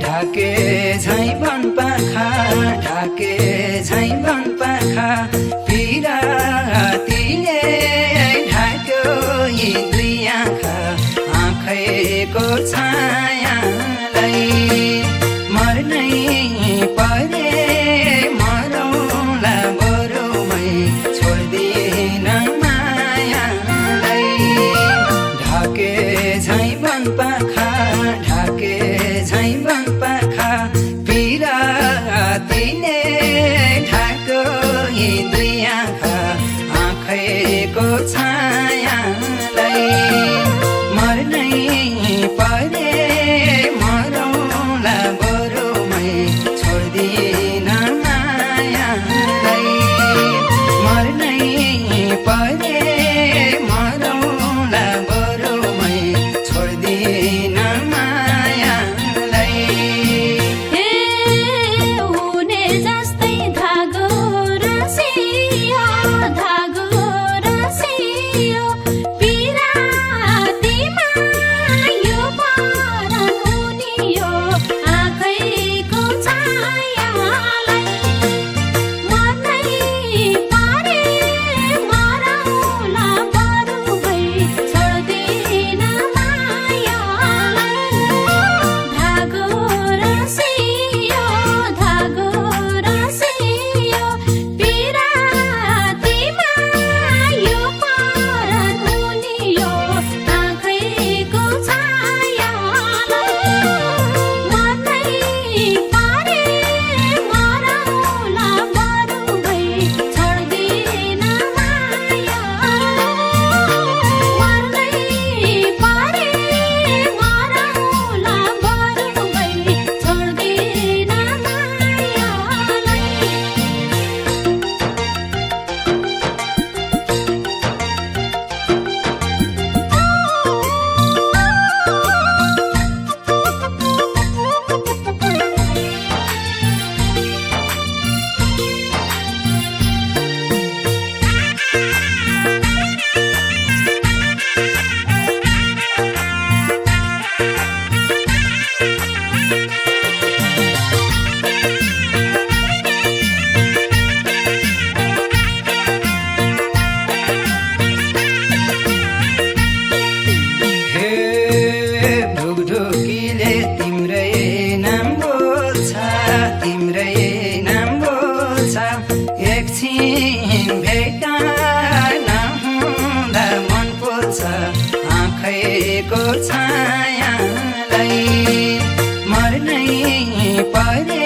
ढाके झैं वन पाखा ढाके झैं वन पाखा पिरातीले ढाक्यो यी दुई आँखा आँखैको छायालाई मर्नै परे मरौँला बरुमै छोड्दिन मायालाई ढाके झैं वन पाखा ढाके झैं वन पाखा पिरातीले ढाक्यो यी दुई आँखा आँखैको छायालाई मर्नै परे मरौँला बरुमै छोड्दिन मायालाई मर्नै परे मरौँला बरुमै छोड्दिन मायालाई हुने जस्तै धागो रसियो पिरातीमा यो परान उनियो आँखैको छायालाई मर्नै परे मरौँला बरुमै छोड्दिन मायालाई धागो रसियो पिरातीमा यो परान उनियो आँखैको छायालाई मर्नै परे मरौँला बरुमै छोड्दिन हे ढुकढुकीले तिम्रै नाम बोल्छ एकछिन भेट नहुँदा मन पोल्छ आँखैको छायालाई मर्नै परे